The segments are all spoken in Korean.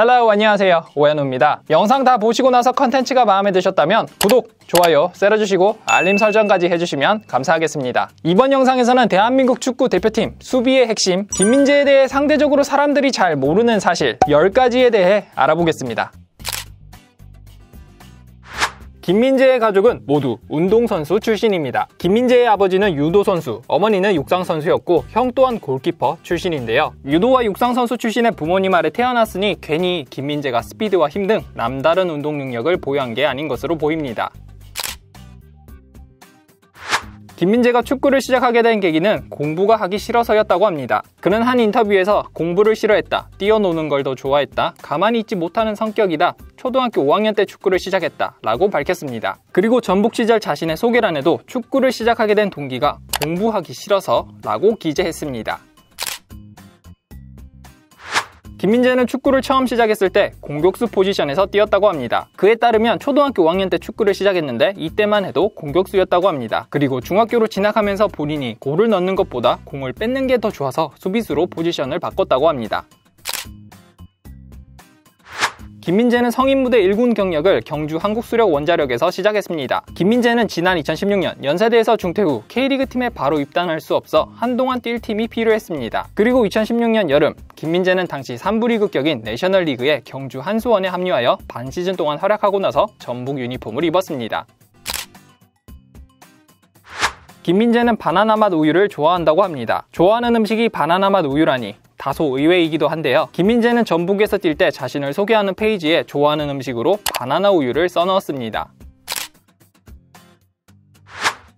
헬로, 안녕하세요. 오현우입니다. 영상 다 보시고 나서 컨텐츠가 마음에 드셨다면 구독, 좋아요 눌러주시고 알림 설정까지 해주시면 감사하겠습니다. 이번 영상에서는 대한민국 축구 대표팀 수비의 핵심 김민재에 대해 상대적으로 사람들이 잘 모르는 사실 10가지에 대해 알아보겠습니다. 김민재의 가족은 모두 운동선수 출신입니다. 김민재의 아버지는 유도선수, 어머니는 육상선수였고 형 또한 골키퍼 출신인데요. 유도와 육상선수 출신의 부모님 아래 태어났으니 괜히 김민재가 스피드와 힘 등 남다른 운동 능력을 보유한 게 아닌 것으로 보입니다. 김민재가 축구를 시작하게 된 계기는 공부가 하기 싫어서였다고 합니다. 그는 한 인터뷰에서 공부를 싫어했다, 뛰어노는 걸 더 좋아했다, 가만히 있지 못하는 성격이다, 초등학교 5학년 때 축구를 시작했다 라고 밝혔습니다. 그리고 전북 시절 자신의 소개란에도 축구를 시작하게 된 동기가 공부하기 싫어서 라고 기재했습니다. 김민재는 축구를 처음 시작했을 때 공격수 포지션에서 뛰었다고 합니다. 그에 따르면 초등학교 5학년 때 축구를 시작했는데 이때만 해도 공격수였다고 합니다. 그리고 중학교로 진학하면서 본인이 골을 넣는 것보다 공을 뺏는 게 더 좋아서 수비수로 포지션을 바꿨다고 합니다. 김민재는 성인 무대 1군 경력을 경주 한국수력 원자력에서 시작했습니다. 김민재는 지난 2016년 연세대에서 중퇴 후 K리그 팀에 바로 입단할 수 없어 한동안 뛸 팀이 필요했습니다. 그리고 2016년 여름 김민재는 당시 3부 리그격인 내셔널리그에 경주 한수원에 합류하여 반 시즌 동안 활약하고 나서 전북 유니폼을 입었습니다. 김민재는 바나나 맛 우유를 좋아한다고 합니다. 좋아하는 음식이 바나나 맛 우유라니 다소 의외이기도 한데요. 김민재는 전북에서 뛸 때 자신을 소개하는 페이지에 좋아하는 음식으로 바나나 우유를 써넣었습니다.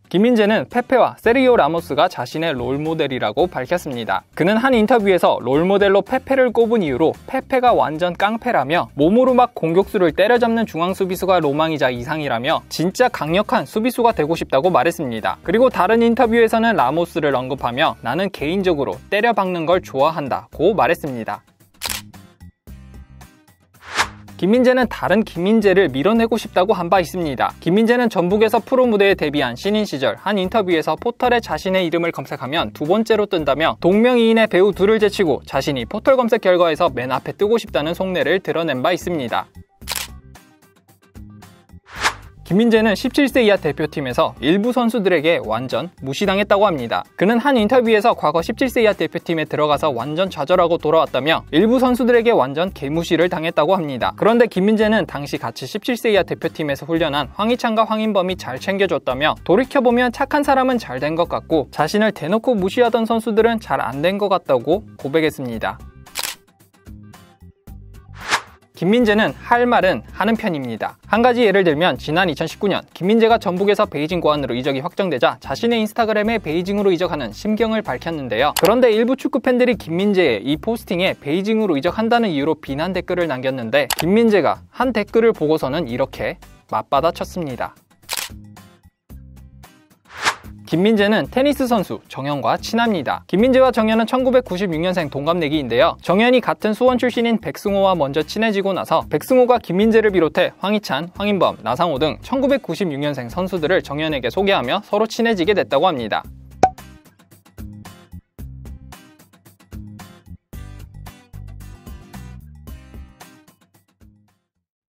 김민재는 페페와 세리오 라모스가 자신의 롤모델이라고 밝혔습니다. 그는 한 인터뷰에서 롤모델로 페페를 꼽은 이유로 페페가 완전 깡패라며 몸으로 막 공격수를 때려잡는 중앙수비수가 로망이자 이상이라며 진짜 강력한 수비수가 되고 싶다고 말했습니다. 그리고 다른 인터뷰에서는 라모스를 언급하며 나는 개인적으로 때려박는 걸 좋아한다고 말했습니다. 김민재는 다른 김민재를 밀어내고 싶다고 한 바 있습니다. 김민재는 전북에서 프로 무대에 데뷔한 신인 시절 한 인터뷰에서 포털에 자신의 이름을 검색하면 두 번째로 뜬다며 동명이인의 배우 둘을 제치고 자신이 포털 검색 결과에서 맨 앞에 뜨고 싶다는 속내를 드러낸 바 있습니다. 김민재는 17세 이하 대표팀에서 일부 선수들에게 완전 무시당했다고 합니다. 그는 한 인터뷰에서 과거 17세 이하 대표팀에 들어가서 완전 좌절하고 돌아왔다며 일부 선수들에게 완전 개무시를 당했다고 합니다. 그런데 김민재는 당시 같이 17세 이하 대표팀에서 훈련한 황희찬과 황인범이 잘 챙겨줬다며 돌이켜보면 착한 사람은 잘 된 것 같고 자신을 대놓고 무시하던 선수들은 잘 안 된 것 같다고 고백했습니다. 김민재는 할 말은 하는 편입니다. 한 가지 예를 들면 지난 2019년 김민재가 전북에서 베이징 고안으로 이적이 확정되자 자신의 인스타그램에 베이징으로 이적하는 심경을 밝혔는데요. 그런데 일부 축구 팬들이 김민재의 이 포스팅에 베이징으로 이적한다는 이유로 비난 댓글을 남겼는데 김민재가 한 댓글을 보고서는 이렇게 맞받아쳤습니다. 김민재는 테니스 선수 정현과 친합니다. 김민재와 정현은 1996년생 동갑내기인데요. 정현이 같은 수원 출신인 백승호와 먼저 친해지고 나서 백승호가 김민재를 비롯해 황희찬, 황인범, 나상호 등 1996년생 선수들을 정현에게 소개하며 서로 친해지게 됐다고 합니다.